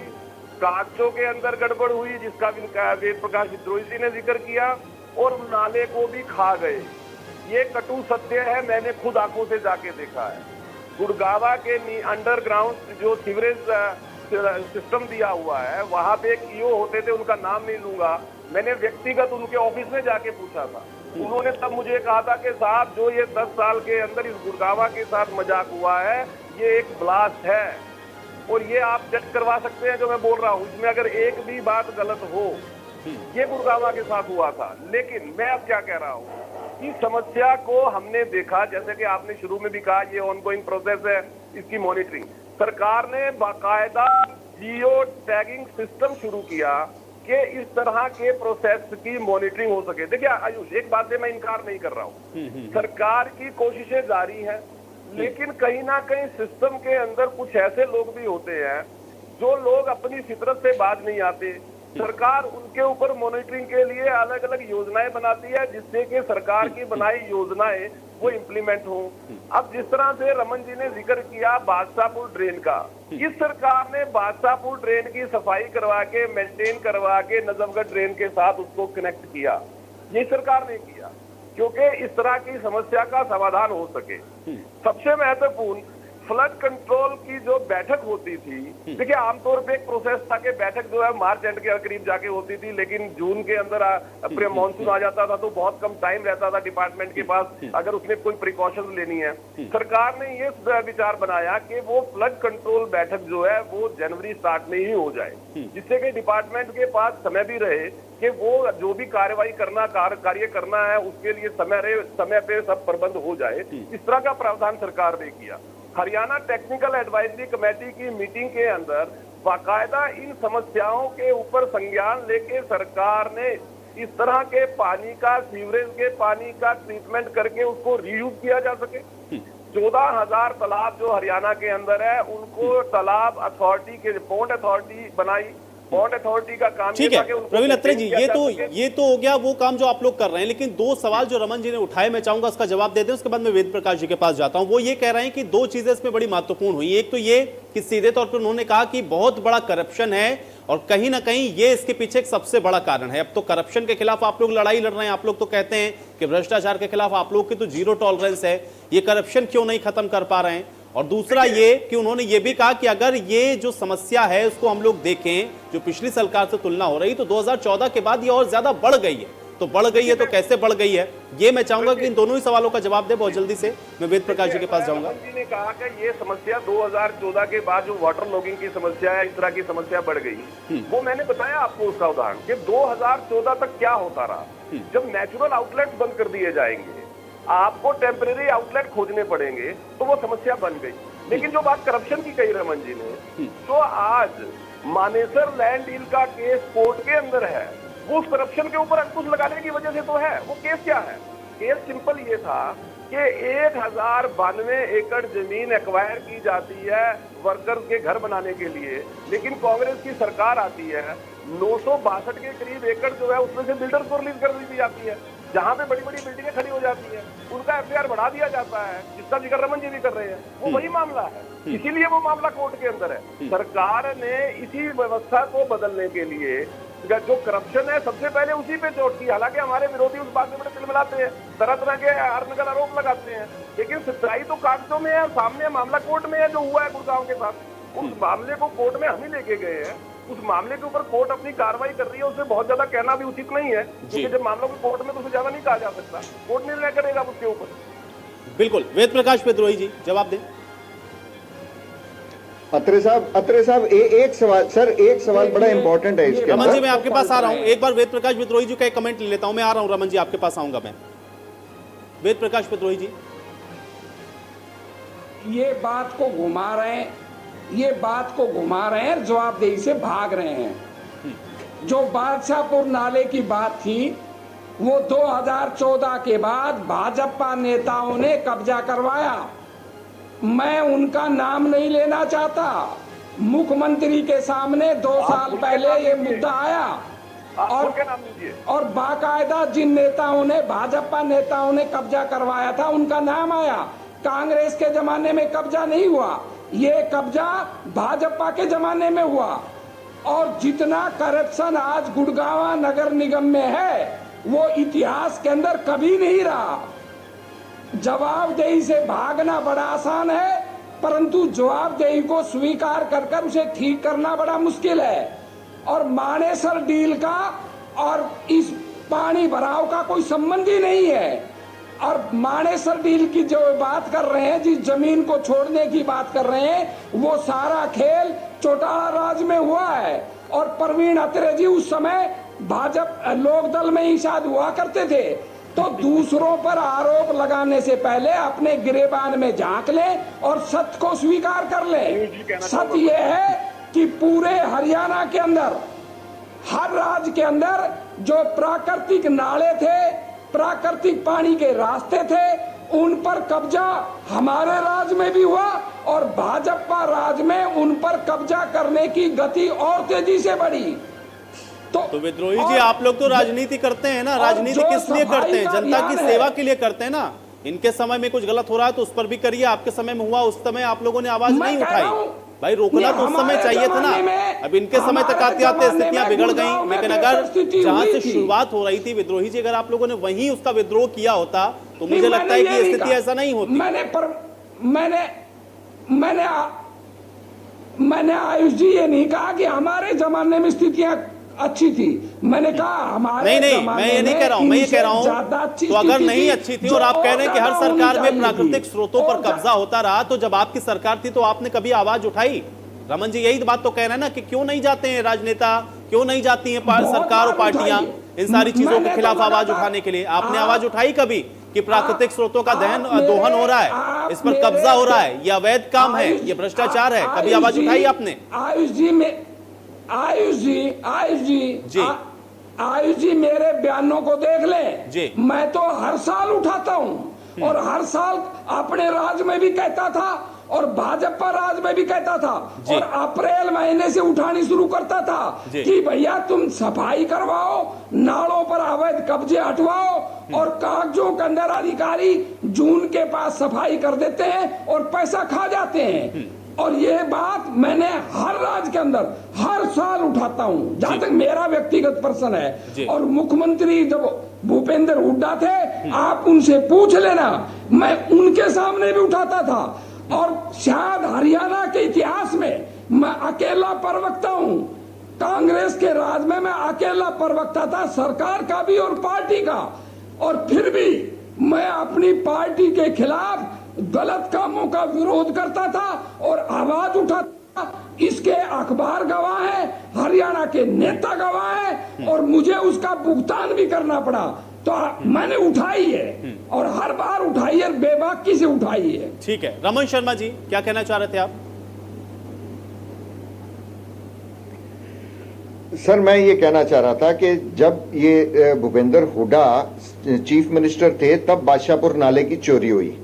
Speaker 8: कागजों के अंदर गड़बड़ हुई जिसका वेद प्रकाश विद्रोही जी ने जिक्र किया, और नाले को भी खा गए। ये कटु सत्य है, मैंने खुद आंखों से जाके देखा है। गुड़गांवा के अंडरग्राउंड जो सीवरेज सिस्टम दिया हुआ है, वहां पे एक ईओ होते थे, उनका नाम नहीं लूंगा, मैंने व्यक्तिगत उनके ऑफिस में जाके पूछा था। उन्होंने तब मुझे कहा था कि साहब जो ये 10 साल के अंदर इस गुड़गांवा के साथ मजाक हुआ है, ये एक ब्लास्ट है, और ये आप चेक करवा सकते हैं जो मैं बोल रहा हूँ। इसमें अगर एक भी बात गलत हो, ये गुड़गांवा के साथ हुआ था। लेकिन मैं अब क्या कह रहा हूँ, इस समस्या को हमने देखा, जैसे कि आपने शुरू में भी कहा, ये ऑनगोइंग प्रोसेस है, इसकी मॉनिटरिंग। सरकार ने बाकायदा जियो टैगिंग सिस्टम शुरू किया कि इस तरह के प्रोसेस की मॉनिटरिंग हो सके। देखिए आयुष, एक बात से मैं इनकार नहीं कर रहा हूँ, सरकार की कोशिशें जारी हैं, लेकिन कहीं ना कहीं सिस्टम के अंदर कुछ ऐसे लोग भी होते हैं जो लोग अपनी फितरत से बाज नहीं आते, सरकार उनके ऊपर मॉनिटरिंग के लिए अलग अलग योजनाएं बनाती है, जिससे कि सरकार की बनाई योजनाएं वो इम्प्लीमेंट हो। अब जिस तरह से रमन जी ने जिक्र किया बादशाहपुर ड्रेन का, इस सरकार ने बादशाहपुर ड्रेन की सफाई करवा के, मेंटेन करवा के नजफगढ़ ड्रेन के साथ उसको कनेक्ट किया, ये सरकार ने किया, क्योंकि इस तरह की समस्या का समाधान हो सके। सबसे महत्वपूर्ण फ्लड कंट्रोल की जो बैठक होती थी, देखिए आमतौर पे एक प्रोसेस था कि बैठक जो है मार्च एंड के करीब जाके होती थी, लेकिन जून के अंदर प्री मानसून आ जाता था तो बहुत कम टाइम रहता था डिपार्टमेंट के पास अगर उसने कोई प्रिकॉशन लेनी है। सरकार ने ये विचार बनाया कि वो फ्लड कंट्रोल बैठक जो है वो जनवरी स्टार्ट में ही हो जाए, जिससे कि डिपार्टमेंट के पास समय भी रहे कि वो जो भी कार्रवाई करना कार्य करना है उसके लिए समय पे सब प्रबंध हो जाए। इस तरह का प्रावधान सरकार ने किया। हरियाणा टेक्निकल एडवाइजरी कमेटी की मीटिंग के अंदर बाकायदा इन समस्याओं के ऊपर संज्ञान लेके सरकार ने इस तरह के पानी का, सीवरेज के पानी का ट्रीटमेंट करके उसको रीयूज किया जा सके। 14,000 तालाब जो हरियाणा के अंदर है उनको तालाब अथॉरिटी के पौंड अथॉरिटी बनाई। पौंड अथॉरिटी का काम
Speaker 1: ठीक है प्रवीण अत्रे जी, ये तो हो गया वो काम जो आप लोग कर रहे हैं, लेकिन दो सवाल जो रमन जी ने उठाए मैं चाहूंगा उसका जवाब दे दें, उसके बाद मैं वेद प्रकाश जी के पास जाता हूं। वो ये कह रहे हैं कि दो चीजें इसमें बड़ी महत्वपूर्ण हुई। एक तो ये कि सीधे तौर पर उन्होंने कहा कि बहुत बड़ा करप्शन है और कहीं ना कहीं ये इसके पीछे एक सबसे बड़ा कारण है। अब तो करप्शन के खिलाफ आप लोग लड़ाई लड़ रहे हैं, आप लोग तो कहते हैं कि भ्रष्टाचार के खिलाफ आप लोग की तो जीरो टॉलरेंस है, ये करप्शन क्यों नहीं खत्म कर पा रहे हैं? और दूसरा ये कि उन्होंने ये भी कहा कि अगर ये जो समस्या है उसको हम लोग देखें जो पिछली सरकार से तुलना हो रही तो 2014 के बाद ये और ज्यादा बढ़ गई है। तो बढ़ गई है तो कैसे बढ़ गई है, ये मैं चाहूंगा कि इन दोनों ही सवालों का जवाब दे बहुत जल्दी से। मैं वेद प्रकाश जी के पास जाऊंगा।
Speaker 8: रमन जी ने कहा कि ये समस्या 2014 के बाद जो वाटर लॉगिंग की समस्या है, इस तरह की समस्या बढ़ गई। वो मैंने बताया आपको उसका उदाहरण कि 2014 तक क्या होता रहा। जब नेचुरल आउटलेट बंद कर दिए जाएंगे, आपको टेम्परेरी आउटलेट खोजने पड़ेंगे, तो वो समस्या बन गई। लेकिन जो बात करप्शन की कही रमन जी ने, तो आज मानेसर लैंड डील का केस कोर्ट के अंदर है, वो उस करप्शन के ऊपर अंकुश लगाने की वजह से तो है। वो केस क्या है? केस सिंपल ये था कि 1092 एकड़ जमीन एक्वायर की जाती है वर्कर्स के घर बनाने के लिए, लेकिन कांग्रेस की सरकार आती है, 962 के करीब एकड़ जो है उसमें से बिल्डर्स को रिलीज कर दी जाती है, जहां पे बड़ी बड़ी बिल्डिंगें खड़ी हो जाती हैं, उनका एफआईआर बढ़ा दिया जाता है, जिसका जिक्र रमन जी भी कर रहे हैं। वो वही मामला है, इसीलिए वो मामला कोर्ट के अंदर है। सरकार ने इसी व्यवस्था को बदलने के लिए जो करप्शन है सबसे पहले उसी पे चोट की। हालांकि हमारे विरोधी उस बात में बड़े तिलमिलाते हैं, तरह तरह के आर्नगल आरोप लगाते हैं, लेकिन सच्चाई तो कागजों में है, सामने मामला कोर्ट में है जो हुआ है गुड़गांव के साथ। उस मामले को कोर्ट में हम ही लेके गए हैं, उस मामले के ऊपर कोर्ट अपनी कार्रवाई कर रही है, उससे बहुत ज्यादा कहना भी उचित नहीं है, क्योंकि जब मामलों को कोर्ट में तो उससे ज्यादा नहीं कहा जा सकता, कोर्ट निर्णय करेगा उसके ऊपर।
Speaker 1: बिल्कुल, वेद प्रकाश विद्रोही जी जवाब दें।
Speaker 10: अत्रे साहब एक सवाल सर, एक सवाल बड़ा इंपॉर्टेंट है इसके।
Speaker 1: रमन जी मैं आपके पास आ रहा हूं, एक बार वेद प्रकाश विद्रोही जी का एक कमेंट ले लेता हूं, मैं आ रहा हूं रमन जी आपके पास आऊंगा मैं। वेद प्रकाश विद्रोही जी,
Speaker 9: ये बात को घुमा रहे हैं, जवाबदेही से भाग रहे हैं। जो बादशाहपुर नाले की बात थी वो 2014 के बाद भाजपा नेताओं ने कब्जा करवाया। मैं उनका नाम नहीं लेना चाहता, मुख्यमंत्री के सामने 2 साल पहले ये मुद्दा आया और बाकायदा जिन नेताओं ने, भाजपा नेताओं ने कब्जा करवाया था उनका नाम आया। कांग्रेस के जमाने में कब्जा नहीं हुआ, ये कब्जा भाजपा के जमाने में हुआ। और जितना करप्शन आज गुड़गांव नगर निगम में है वो इतिहास के अंदर कभी नहीं रहा। जवाबदेही से भागना बड़ा आसान है, परंतु जवाबदेही को स्वीकार कर उसे ठीक करना बड़ा मुश्किल है। और मानेसर डील का और इस पानी भराव का कोई संबंध ही नहीं है। और मानेसर डील की जो बात कर रहे हैं, जिस जमीन को छोड़ने की बात कर रहे हैं, वो सारा खेल चौटाला राज में हुआ है। और प्रवीण अत्रे जी उस समय भाजपा लोकदल में ही शायद हुआ करते थे। तो दूसरों पर आरोप लगाने से पहले अपने गिरेबान में झांक लें और सत्य को स्वीकार कर लें। सत्य यह है कि पूरे हरियाणा के अंदर, हर राज्य के अंदर जो प्राकृतिक नाले थे, प्राकृतिक पानी के रास्ते थे, उन पर कब्जा हमारे राज्य में भी हुआ और भाजपा राज में उन पर कब्जा करने की गति और तेजी से बढ़ी।
Speaker 1: तो विद्रोही जी, आप लोग तो राजनीति करते हैं ना, राजनीति किस लिए करते हैं? जनता की सेवा के लिए करते हैं ना। इनके समय में कुछ गलत हो रहा है तो उस पर भी करिए, आपके समय में हुआ उस समय आप लोगों ने आवाज नहीं उठाई। भाई रोकना तो उस समय चाहिए था ना। अब इनके समय तक आते आते स्थितियां बिगड़ गई। लेकिन अगर जहां से शुरुआत हो रही थी विद्रोही जी, अगर आप लोगों ने वहीं उसका विद्रोह किया होता तो मुझे लगता है कि स्थिति ऐसा नहीं होती।
Speaker 9: मैंने आयुष जी ये नहीं कहा कि हमारे जमाने में स्थितियां अच्छी थी। मैंने कहा हमारे
Speaker 1: नहीं, मैं ये नहीं कह रहा हूं, मैं ये कह रहा हूं तो अगर नहीं अच्छी थी और आप कह रहे हैं कि हर सरकार में प्राकृतिक स्रोतों पर कब्जा होता रहा, तो जब आपकी सरकार थी तो आपने कभी आवाज उठाई? रमन जी यही बात तो कह रहे हैं ना कि क्यों नहीं जाते हैं राजनेता, क्यों नहीं जाती हैं सरकार और पार्टियां इन सारी चीजों के खिलाफ आवाज उठाने के लिए? आपने आवाज उठाई कभी कि प्राकृतिक स्रोतों का दोहन हो रहा है, इस पर कब्जा हो रहा है, ये अवैध काम है, ये भ्रष्टाचार है? कभी आवाज उठाई आपने?
Speaker 9: आयुष जी मेरे बयानों को देख ले। मैं तो हर साल उठाता हूं और हर साल अपने राज में भी कहता था और भाजपा राज में भी कहता था और अप्रैल महीने से उठानी शुरू करता था कि भैया तुम सफाई करवाओ, नालों पर अवैध कब्जे हटवाओ और कागजों के अंदर अधिकारी जून के पास सफाई कर देते हैं और पैसा खा जाते हैं। और ये बात मैंने हर राज्य के अंदर हर साल उठाता हूं, जहां तक मेरा व्यक्तिगत प्रश्न है। और मुख्यमंत्री जब भूपेंद्र हुड्डा थे, आप उनसे पूछ लेना, मैं उनके सामने भी उठाता था। और शायद हरियाणा के इतिहास में मैं अकेला प्रवक्ता हूं, कांग्रेस के राज में मैं अकेला प्रवक्ता था, सरकार का भी और पार्टी का। और फिर भी मैं अपनी पार्टी के खिलाफ गलत कामों का विरोध करता था और आवाज उठाता था। इसके अखबार गवाह है, हरियाणा के नेता गवाह है और मुझे उसका भुगतान भी करना पड़ा। तो मैंने उठाई है और हर बार उठाई है, बेबाकी से उठाई है।
Speaker 1: ठीक है, रमन शर्मा जी क्या कहना चाह रहे थे आप?
Speaker 10: सर मैं ये कहना चाह रहा था कि जब ये भूपेंद्र हुड्डा चीफ मिनिस्टर थे तब बादशाहपुर नाले की चोरी हुई।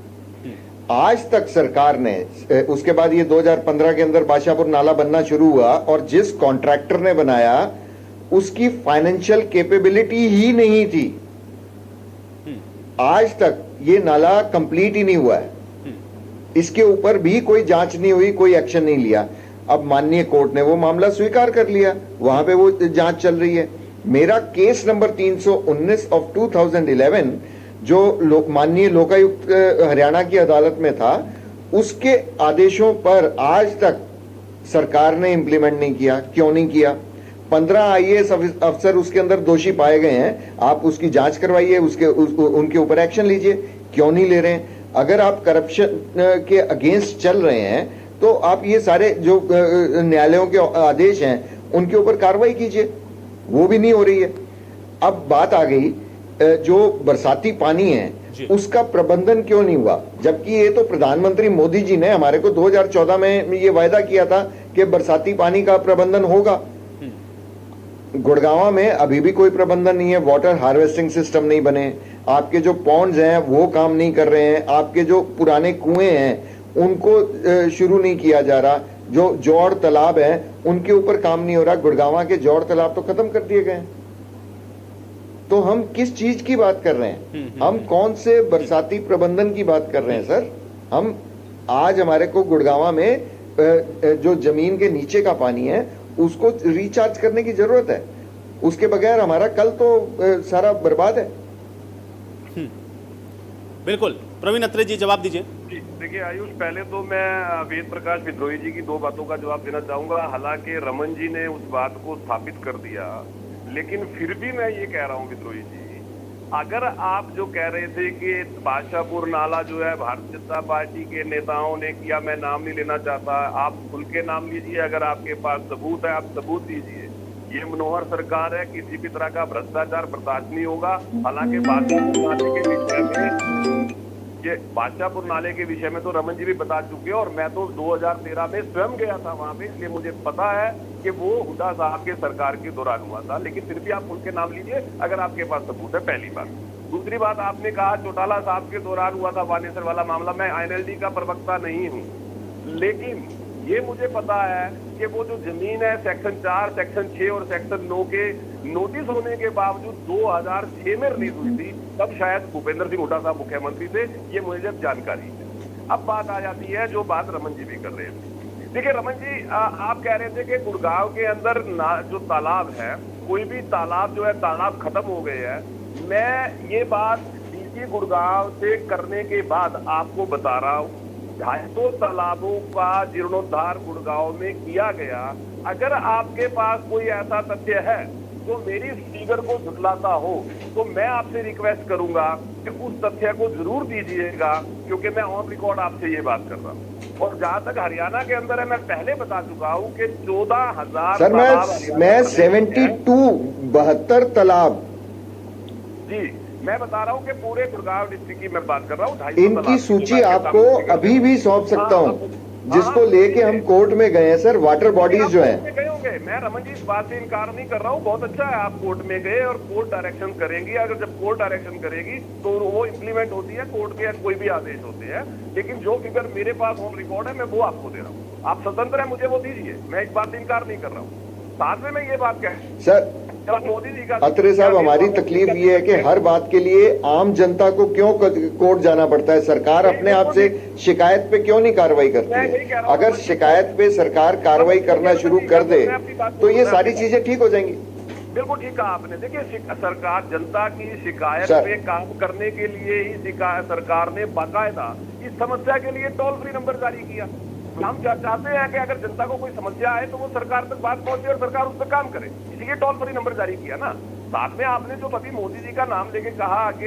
Speaker 10: आज तक सरकार ने, उसके बाद ये 2015 के अंदर बादशाहपुर नाला बनना शुरू हुआ और जिस कॉन्ट्रैक्टर ने बनाया उसकी फाइनेंशियल कैपेबिलिटी ही नहीं थी। आज तक ये नाला कंप्लीट ही नहीं हुआ है, इसके ऊपर भी कोई जांच नहीं हुई, कोई एक्शन नहीं लिया। अब माननीय कोर्ट ने वो मामला स्वीकार कर लिया, वहां पे वो जांच चल रही है। मेरा केस नंबर 319 ऑफ 2011 जो माननीय लोकायुक्त हरियाणा की अदालत में था, उसके आदेशों पर आज तक सरकार ने इंप्लीमेंट नहीं किया। क्यों नहीं किया? 15 आईएएस अफसर उसके अंदर दोषी पाए गए हैं, आप उसकी जांच करवाइए, उनके ऊपर एक्शन लीजिए। क्यों नहीं ले रहे हैं? अगर आप करप्शन के अगेंस्ट चल रहे हैं तो आप ये सारे जो न्यायालयों के आदेश हैं उनके ऊपर कार्रवाई कीजिए, वो भी नहीं हो रही है। अब बात आ गई जो बरसाती पानी है उसका प्रबंधन क्यों नहीं हुआ, जबकि ये तो प्रधानमंत्री मोदी जी ने हमारे को 2014 में ये वायदा किया था कि बरसाती पानी का प्रबंधन होगा। गुड़गांव में अभी भी कोई प्रबंधन नहीं है, वाटर हार्वेस्टिंग सिस्टम नहीं बने, आपके जो पॉन्ड्स हैं वो काम नहीं कर रहे हैं, आपके जो पुराने कुएं हैं उनको शुरू नहीं किया जा रहा, जो जौड़ तालाब हैं उनके ऊपर काम नहीं हो रहा। गुड़गांव के जौड़ तालाब तो खत्म कर दिए गए। तो हम किस चीज की बात कर रहे हैं? हम कौन से बरसाती प्रबंधन की बात कर रहे हैं सर? हम आज हमारे को गुड़गांव में जो जमीन के नीचे का पानी है उसको रिचार्ज करने की जरूरत है, उसके बगैर हमारा कल तो सारा बर्बाद है।
Speaker 1: बिल्कुल, प्रवीण अत्रे जी जवाब दीजिए।
Speaker 8: देखिए आयुष, पहले तो मैं वेद प्रकाश विद्रोही जी की दो बातों का जवाब देना चाहूंगा। हालांकि रमन जी ने उस बात को स्थापित कर दिया, लेकिन फिर भी मैं ये कह रहा हूँ विद्रोही जी, अगर आप जो कह रहे थे कि बादशाहपुर नाला जो है भारतीय जनता पार्टी के नेताओं ने किया, मैं नाम नहीं लेना चाहता, आप खुल के नाम लीजिए, अगर आपके पास सबूत है आप सबूत दीजिए। ये मनोहर सरकार है, किसी भी तरह का भ्रष्टाचार बर्दाश्त नहीं होगा। हालांकि बादशाहपुर नाले के विषय में, ये बादशाहपुर नाले के विषय में तो रमन जी भी बता चुके हैं और मैं तो 2013 में स्वयं गया था वहां पे, इसलिए मुझे पता है कि वो हुड्डा साहब के सरकार के दौरान हुआ था। लेकिन फिर भी आप उनके नाम लीजिए अगर आपके पास सबूत है, पहली बात। दूसरी बात, आपने कहा चौटाला साहब के दौरान हुआ था बानेसर वाला मामला। मैं आईएनएलडी का प्रवक्ता नहीं हूँ, लेकिन ये मुझे पता है कि वो जो जमीन है सेक्शन 4, सेक्शन 6 और सेक्शन 9 के नोटिस होने के बावजूद 2006 में रिलीज हुई थी, तब शायद भूपेंद्र सिंह हुड्डा साहब मुख्यमंत्री थे, ये मुझे जब जानकारी है। अब बात आ जाती है जो बात रमन जी भी कर रहे थे। देखिए रमन जी, आप कह रहे थे कि गुड़गांव के अंदर जो तालाब है, कोई भी तालाब जो है तालाब खत्म हो गए हैं। मैं ये बात डीसी गुड़गांव से करने के बाद आपको बता रहा हूँ, 250 तालाबों का जीर्णोद्धार गुड़गांव में किया गया। अगर आपके पास कोई ऐसा तथ्य है तो मेरी फिगर को झुटलाता हो तो मैं आपसे रिक्वेस्ट करूंगा कि उस तथ्य को जरूर दीजिएगा, क्योंकि मैं ऑन रिकॉर्ड आपसे ये बात कर रहा हूँ। और जहां तक हरियाणा के अंदर है, मैं पहले बता चुका हूँ कि 14,000
Speaker 10: सर मैं 72 तालाब
Speaker 8: जी मैं बता रहा हूँ कि पूरे गुड़गांव डिस्ट्रिक्ट की मैं बात कर रहा हूँ।
Speaker 10: इनकी सूची आपको अभी भी सौंप सकता हूँ, जिसको लेके हम कोर्ट में गए हैं सर। वाटर बॉडीज जो है
Speaker 8: गए होंगे, मैं रमन जी इस बात से इनकार नहीं कर रहा हूँ। बहुत अच्छा है आप कोर्ट में गए और कोर्ट डायरेक्शन करेंगी। अगर जब कोर्ट डायरेक्शन करेगी तो वो इम्प्लीमेंट होती है, कोर्ट के कोई भी आदेश होते हैं। लेकिन जो फिगर मेरे पास ऑन रिकॉर्ड है मैं वो आपको दे रहा हूँ। आप स्वतंत्र है, मुझे वो दीजिए, मैं इस बात से इनकार नहीं कर रहा हूँ। साथ में मैं ये बात कह
Speaker 10: सर
Speaker 8: मोदी जी का
Speaker 10: अत्रे साहब, हमारी तकलीफ ये है कि हर बात के लिए आम जनता को क्यों कोर्ट जाना पड़ता है? सरकार अपने आप से शिकायत पे क्यों नहीं कार्रवाई करती है? अगर शिकायत पे सरकार कार्रवाई करना शुरू कर दे तो ये सारी चीजें ठीक हो जाएंगी।
Speaker 8: बिल्कुल ठीक कहा आपने। देखिए सरकार जनता की शिकायत पे काम करने के लिए ही सरकार ने बाकायदा इस समस्या के लिए टोल फ्री नंबर जारी किया। हम चाहते हैं कि अगर जनता को कोई समस्या आए तो वो सरकार तक बात पहुंचे और सरकार उस पर काम करे, इसीलिए टोल फ्री नंबर जारी किया ना। साथ में आपने जो अभी मोदी जी का नाम लेके कहा कि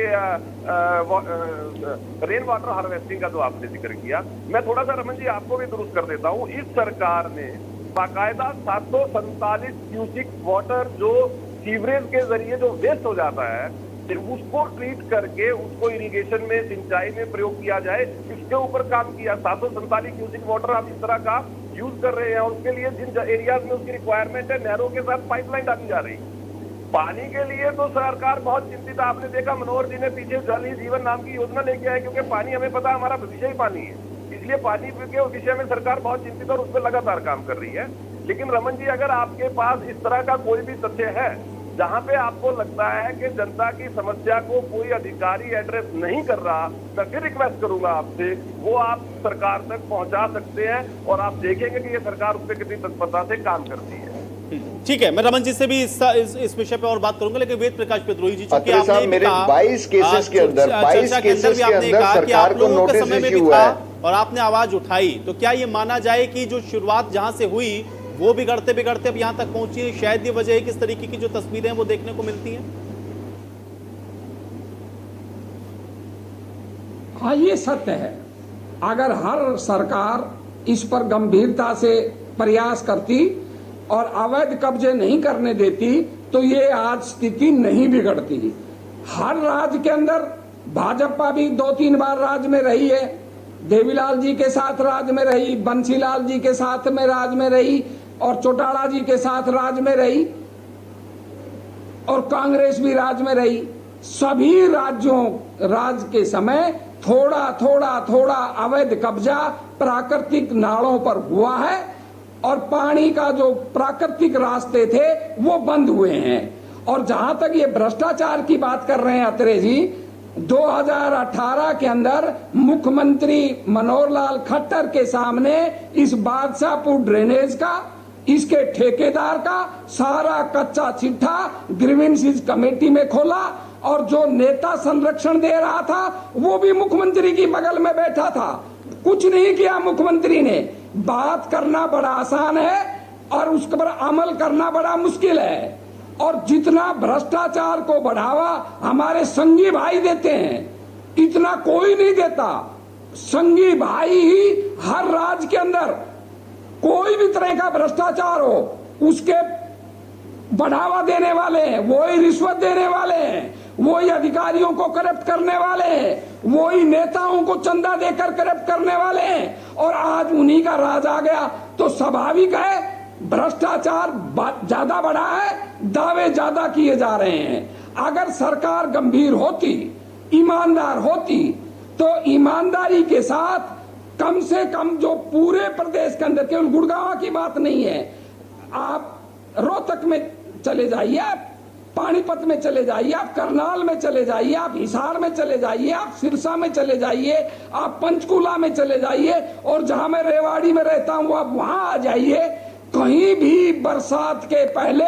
Speaker 8: रेन वाटर हार्वेस्टिंग का जो आपने जिक्र किया, मैं थोड़ा सा रमन जी आपको भी दुरुस्त कर देता हूँ। इस सरकार ने बाकायदा 747 क्यूसिक वाटर जो सीवरेज के जरिए जो वेस्ट हो जाता है उसको ट्रीट करके उसको इरिगेशन में, सिंचाई में प्रयोग किया जाए, इसके ऊपर काम किया। 747 क्यूसिक वाटर आप इस तरह का यूज कर रहे हैं और उसके लिए जिन एरियाज में उसकी रिक्वायरमेंट है, नहरों के साथ पाइपलाइन डाली जा रही। पानी के लिए तो सरकार बहुत चिंतित है। आपने देखा मनोहर जी ने पीछे जल ही जीवन नाम की योजना लेके आए, क्योंकि पानी हमें पता है हमारा भविष्य ही पानी है, इसलिए पानी के विषय में सरकार बहुत चिंतित और उस पर लगातार काम कर रही है। लेकिन रमन जी, अगर आपके पास इस तरह का कोई भी तथ्य है जहां पे आपको लगता है कि जनता की समस्या को कोई अधिकारी एड्रेस नहीं कर रहा, मैं फिर रिक्वेस्ट करूंगा आपसे, वो आप सरकार तक पहुंचा सकते हैं और आप देखेंगे कि ये सरकार उस पर कितनी तत्परता से काम करती है।
Speaker 1: ठीक है, मैं रमन जी से भी इस विषय पे और बात करूंगा, लेकिन वेद प्रकाश पेद्रोही जी,
Speaker 10: चूंकि आपने मेरे 22 केसेस के अंदर सरकार को नोटिस इश्यू हुआ है
Speaker 1: और आपने आवाज उठाई, तो क्या ये माना जाए कि जो शुरुआत जहां से हुई वो बिगड़ते बिगड़ते अब यहां तक पहुंची है? शायद ये वजह है किस तरीके की जो तस्वीरें हैं वो देखने को मिलती हैं।
Speaker 9: हाँ, ये सत्य है। अगर हर सरकार इस पर गंभीरता से प्रयास करती और अवैध कब्जे नहीं करने देती तो ये आज स्थिति नहीं बिगड़ती। हर राज्य के अंदर भाजपा भी 2-3 बार राज्य में रही है, देवीलाल जी के साथ राज्य में रही, बंसीलाल जी के साथ में राज्य में रही और चौटाला जी के साथ राज्य में रही और कांग्रेस भी राज्य में रही। सभी राज्य के समय थोड़ा अवैध कब्जा प्राकृतिक नालों पर हुआ है और पानी का जो प्राकृतिक रास्ते थे वो बंद हुए हैं। और जहां तक ये भ्रष्टाचार की बात कर रहे हैं अत्रे जी, 2018 के अंदर मुख्यमंत्री मनोहर लाल खट्टर के सामने इस बादशाहपुर ड्रेनेज का, इसके ठेकेदार का सारा कच्चा चिट्ठा ग्रीवेंसेस कमेटी में खोला और जो नेता संरक्षण दे रहा था वो भी मुख्यमंत्री की बगल में बैठा था। कुछ नहीं किया मुख्यमंत्री ने। बात करना बड़ा आसान है और उसके पर अमल करना बड़ा मुश्किल है। और जितना भ्रष्टाचार को बढ़ावा हमारे संगी भाई देते हैं, इतना कोई नहीं देता। संगी भाई ही हर राज्य के अंदर कोई भी तरह का भ्रष्टाचार हो उसके बढ़ावा देने वाले हैं, वो ही रिश्वत देने वाले हैं, वो ही अधिकारियों को करप्ट करने वाले हैं, वो ही नेताओं को चंदा देकर करप्ट करने वाले हैं। और आज उन्हीं का राज आ गया तो स्वाभाविक है भ्रष्टाचार ज्यादा बढ़ा है, दावे ज्यादा किए जा रहे हैं। अगर सरकार गंभीर होती, ईमानदार होती तो ईमानदारी के साथ कम से कम जो पूरे प्रदेश के अंदर, केवल गुड़गांव की बात नहीं है, आप रोहतक में चले जाइए, आप पानीपत में चले जाइए, आप करनाल में चले जाइए, आप हिसार में चले जाइए, आप सिरसा में चले जाइए, आप पंचकुला में चले जाइए, और जहां मैं रेवाड़ी में रहता हूं आप वहां आ जाइए, कहीं भी बरसात के पहले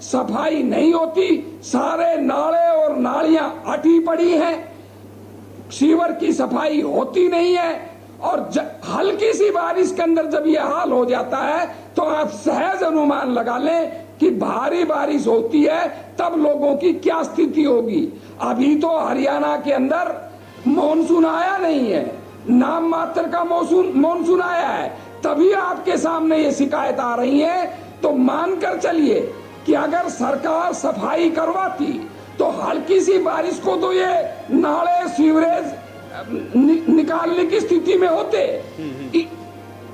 Speaker 9: सफाई नहीं होती। सारे नाले और नालियां अटी पड़ी हैं, सीवर की सफाई होती नहीं है, और हल्की सी बारिश के अंदर जब ये हाल हो जाता है तो आप सहज अनुमान लगा लें कि भारी बारिश होती है तब लोगों की क्या स्थिति होगी। अभी तो हरियाणा के अंदर मॉनसून आया नहीं है, नाम मात्र का मॉनसून आया है, तभी आपके सामने ये शिकायत आ रही है। तो मानकर चलिए कि अगर सरकार सफाई करवाती तो हल्की सी बारिश को तो ये नाले सीवरेज निकालने की स्थिति में होते।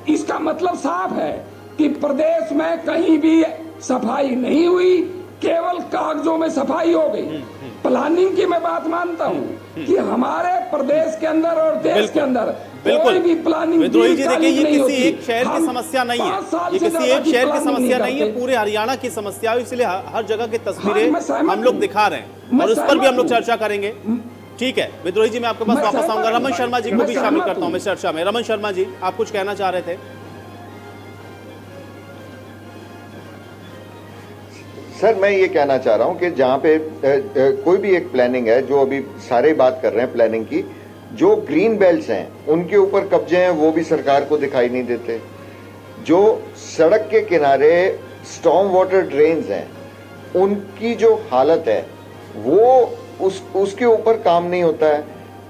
Speaker 9: इसका मतलब साफ है कि प्रदेश में कहीं भी सफाई नहीं हुई, केवल कागजों में सफाई हो गई। प्लानिंग की मैं बात मानता हूँ कि हमारे प्रदेश के अंदर और देश के अंदर कोई भी प्लानिंग
Speaker 1: विद्रोही जी देखिए, ये किसी एक शहर की समस्या नहीं है, ये किसी एक शहर की समस्या नहीं है, पूरे हरियाणा की समस्या है। इसलिए हर जगह की तस्वीरें हम लोग दिखा रहे हैं और उस पर भी हम लोग चर्चा करेंगे। ठीक है विद्रोही जी, मैं आपके पास वापस आऊंगा। रमन शर्मा जी को भी शामिल करता हूं मैं चर्चा में। रमन शर्मा जी, आप कुछ कहना चाह रहे थे?
Speaker 10: सर मैं ये कहना चाह रहा हूं कि जहां पे कोई भी एक प्लानिंग है, जो अभी सारे बात कर रहे हैं प्लानिंग की, जो ग्रीन बेल्ट्स हैं उनके ऊपर कब्जे हैं वो भी सरकार को दिखाई नहीं देते। जो सड़क के किनारे स्टॉर्म वाटर ड्रेन्स हैं उनकी जो हालत है वो उसके ऊपर काम नहीं होता है।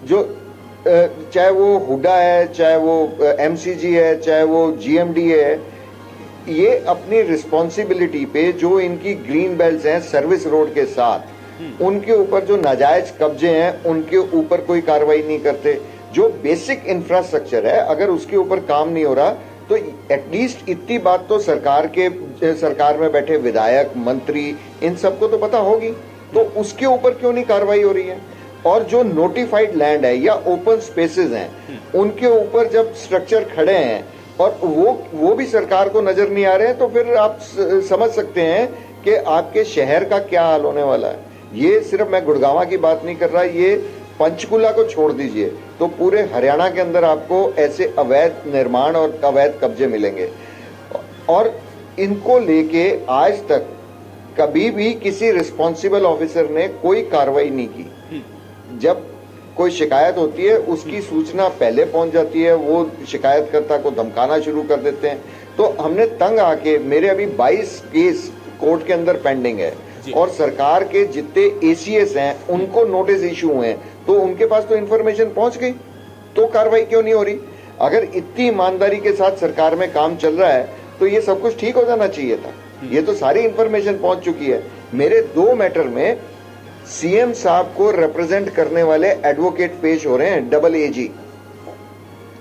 Speaker 10: जो चाहे वो हुडा है, चाहे वो एमसीजी है, चाहे वो जीएमडी है, ये अपनी रिस्पॉन्सिबिलिटी पे जो इनकी ग्रीन बेल्ट्स हैं सर्विस रोड के साथ, उनके ऊपर जो नाजायज कब्जे हैं उनके ऊपर कोई कार्रवाई नहीं करते। जो बेसिक इंफ्रास्ट्रक्चर है अगर उसके ऊपर काम नहीं हो रहा तो एटलीस्ट इतनी बात तो सरकार में बैठे विधायक, मंत्री, इन सबको तो पता होगी, तो उसके ऊपर क्यों नहीं कार्रवाई हो रही है। और जो नोटिफाइड लैंड है या ओपन स्पेसेस हैं उनके ऊपर जब स्ट्रक्चर खड़े हैं और वो भी सरकार को नजर नहीं आ रहे हैं, तो फिर आप समझ सकते हैं कि आपके शहर का क्या हाल होने वाला है। ये सिर्फ मैं गुड़गांव की बात नहीं कर रहा, ये पंचकुला को छोड़ दीजिए तो पूरे हरियाणा के अंदर आपको ऐसे अवैध निर्माण और अवैध कब्जे मिलेंगे। और इनको लेके आज तक कभी भी किसी रिस्पॉन्सिबल ऑफिसर ने कोई कार्रवाई नहीं की। जब कोई शिकायत होती है उसकी सूचना पहले पहुंच जाती है, वो शिकायतकर्ता को धमकाना शुरू कर देते हैं। तो हमने तंग आके, मेरे अभी 22 केस कोर्ट के अंदर पेंडिंग है और सरकार के जितने एसीएस हैं उनको नोटिस इशू हुए हैं, तो उनके पास तो इन्फॉर्मेशन पहुंच गई, तो कार्रवाई क्यों नहीं हो रही। अगर इतनी ईमानदारी के साथ सरकार में काम चल रहा है तो ये सब कुछ ठीक हो जाना चाहिए था। ये तो सारी इंफॉर्मेशन पहुंच चुकी है। मेरे 2 मैटर में सीएम साहब को रिप्रेजेंट करने वाले एडवोकेट पेश हो रहे हैं, डबल एजी,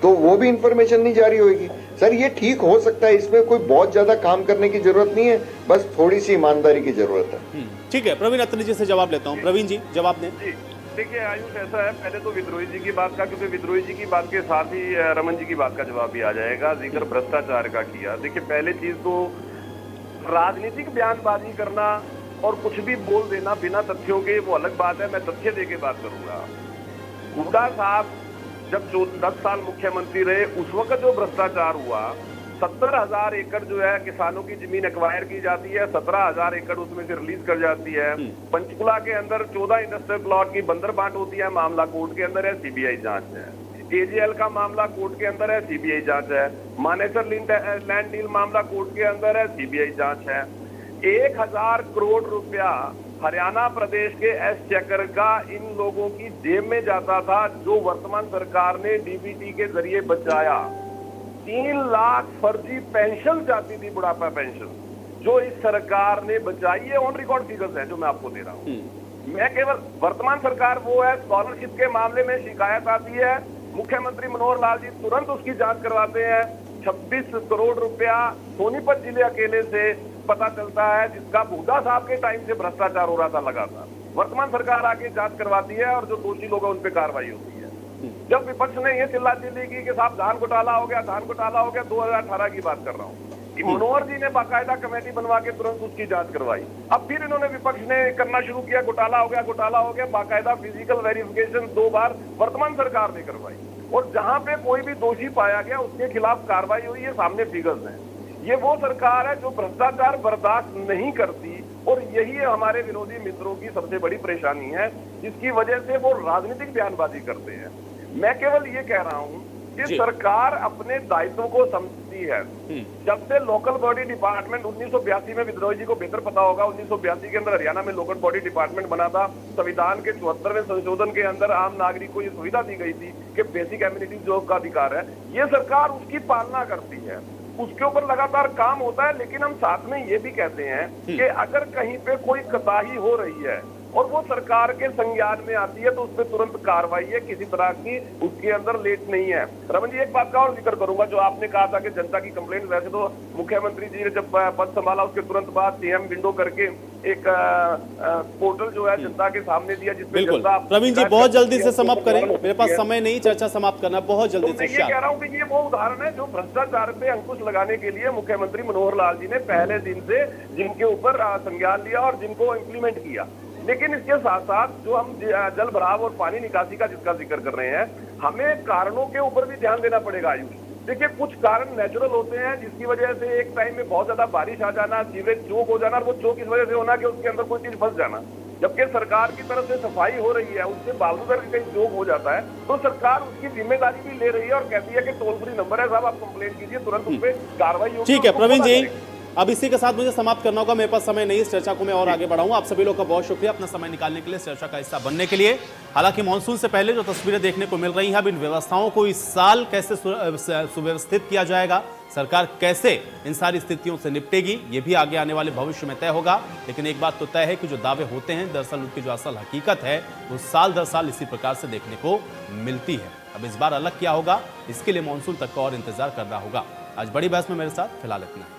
Speaker 10: तो वो भी इंफॉर्मेशन नहीं जारी होगी। सर ये ठीक हो सकता है, इसमें कोई बहुत ज्यादा काम करने की जरूरत नहीं है, बस थोड़ी सी ईमानदारी की जरूरत है।
Speaker 1: ठीक है, प्रवीण अत्री जी से जवाब लेता हूँ। प्रवीण जी जवाब दें।
Speaker 8: देखिए आयुष, ऐसा है, पहले तो विद्रोही जी की बात का, क्योंकि विद्रोही जी की बात के साथ ही रमन जी की बात का जवाब भी आ जाएगा। जिक्र भ्रष्टाचार का किया। देखिए पहले चीज तो राजनीतिक बयानबाजी करना और कुछ भी बोल देना बिना तथ्यों के, वो अलग बात है। मैं तथ्य दे के बात करूंगा। हुड्डा साहब जब 10 साल मुख्यमंत्री रहे उस वक्त जो भ्रष्टाचार हुआ, 70,000 एकड़ जो है किसानों की जमीन एक्वायर की जाती है, 17,000 एकड़ उसमें से रिलीज कर जाती है। पंचकुला के अंदर 14 इंडस्ट्रियल प्लॉट की बंदर बांट होती है, मामला कोर्ट के अंदर है, सीबीआई जांच है। एजीएल का मामला कोर्ट के अंदर है, सीबीआई जांच है। मानेसर लैंड डील मामला कोर्ट के अंदर है, सीबीआई जांच है। 1000 करोड़ रुपया हरियाणा प्रदेश के एक्सचेकर का इन लोगों की जेब में जाता था, जो वर्तमान सरकार ने डीबीटी के जरिए बचाया। 3 लाख फर्जी पेंशन जाती थी, बुढ़ापा पेंशन, जो इस सरकार ने बचाई है। ऑन रिकॉर्ड फिगर्स है जो मैं आपको दे रहा हूँ। मैं केवल वर्तमान सरकार वो है, स्कॉलरशिप के मामले में शिकायत आती है, मुख्यमंत्री मनोहर लाल जी तुरंत उसकी जांच करवाते हैं। 26 करोड़ रुपया सोनीपत जिले अकेले से पता चलता है, जिसका हुड्डा साहब के टाइम से भ्रष्टाचार हो रहा था लगातार। वर्तमान सरकार आके जांच करवाती है और जो दोषी लोग हैं उन पे कार्रवाई होती है। जब विपक्ष ने ये चिल्ला चिल्ली की कि साहब धान घोटाला हो गया, धान घोटाला हो गया, 2018 की बात कर रहा हूँ, कि मनोहर जी ने बाकायदा कमेटी बनवा के तुरंत उसकी जांच करवाई। अब फिर इन्होंने विपक्ष ने करना शुरू किया, घोटाला हो गया, घोटाला हो गया, बाकायदा फिजिकल वेरिफिकेशन 2 बार वर्तमान सरकार ने करवाई, और जहां पे कोई भी दोषी पाया गया उसके खिलाफ कार्रवाई हुई है, सामने फिगर्स हैं। ये वो सरकार है जो भ्रष्टाचार बर्दाश्त नहीं करती, और यही हमारे विरोधी मित्रों की सबसे बड़ी परेशानी है, जिसकी वजह से वो राजनीतिक बयानबाजी करते हैं। मैं केवल ये कह रहा हूं कि सरकार अपने दायित्वों को समझती है। जब से लोकल बॉडी डिपार्टमेंट 1982 में, विद्रोही जी को बेहतर पता होगा, 1982 के अंदर हरियाणा में लोकल बॉडी डिपार्टमेंट बना था। संविधान के 74वें संशोधन के अंदर आम नागरिक को ये सुविधा दी गई थी कि बेसिक एमिनिटीज जो का अधिकार है, ये सरकार उसकी पालना करती है, उसके ऊपर लगातार काम होता है। लेकिन हम साथ में ये भी कहते हैं कि अगर कहीं पे कोई कोताही हो रही है और वो सरकार के संज्ञान में आती है तो उस पर तुरंत कार्रवाई है, किसी तरह की उसके अंदर लेट नहीं है। रमन जी, एक बात का और जिक्र करूंगा, जो आपने कहा था कि जनता की कंप्लेंट, वैसे तो मुख्यमंत्री जी ने जब पद संभाला उसके तुरंत बाद सीएम विंडो करके एक पोर्टल जो है जनता के सामने दिया, जिसमें जनता।
Speaker 1: प्रवीण जी, बहुत जल्दी से समाप्त करें, मेरे पास समय नहीं, चर्चा समाप्त करना बहुत जल्दी से।
Speaker 8: मैं ये कह रहा हूँ कि ये वो उदाहरण है जो भ्रष्टाचार पे अंकुश लगाने के लिए मुख्यमंत्री मनोहर लाल जी ने पहले दिन से जिनके ऊपर संज्ञान लिया और जिनको इम्प्लीमेंट किया। लेकिन इसके साथ साथ जो हम जल भराव और पानी निकासी का जिसका जिक्र कर रहे हैं, हमें कारणों के ऊपर भी ध्यान देना पड़ेगा। आयुष, देखिए, कुछ कारण नेचुरल होते हैं, जिसकी वजह से एक टाइम में बहुत ज्यादा बारिश आ जाना, सीवरेज चोक हो जाना, और वो चोक इस वजह से होना कि उसके अंदर कोई चीज फंस जाना। जबकि सरकार की तरफ से सफाई हो रही है, उसके बावजूद अगर कहीं चोक हो जाता है तो सरकार उसकी जिम्मेदारी भी ले रही है और कहती है कि टोल फ्री नंबर है साहब, आप कंप्लेंट कीजिए, तुरंत उस पर कार्रवाई होगी।
Speaker 1: ठीक है प्रवीण जी, अब इसी के साथ मुझे समाप्त करना होगा, मेरे पास समय नहीं, इस चर्चा को मैं और आगे बढ़ाऊंगा। आप सभी लोग का बहुत शुक्रिया अपना समय निकालने के लिए, इस चर्चा का हिस्सा बनने के लिए। हालांकि मानसून से पहले जो तस्वीरें देखने को मिल रही हैं, अब इन व्यवस्थाओं को इस साल कैसे सुव्यवस्थित किया जाएगा, सरकार कैसे इन सारी स्थितियों से निपटेगी, ये भी आगे आने वाले भविष्य में तय होगा। लेकिन एक बात तो तय है कि जो दावे होते हैं, दरअसल उनकी जो असल हकीकत है वो साल दर साल इसी प्रकार से देखने को मिलती है। अब इस बार अलग क्या होगा, इसके लिए मानसून तक का और इंतजार करना होगा। आज बड़ी बहस में मेरे साथ फिलहाल इतना।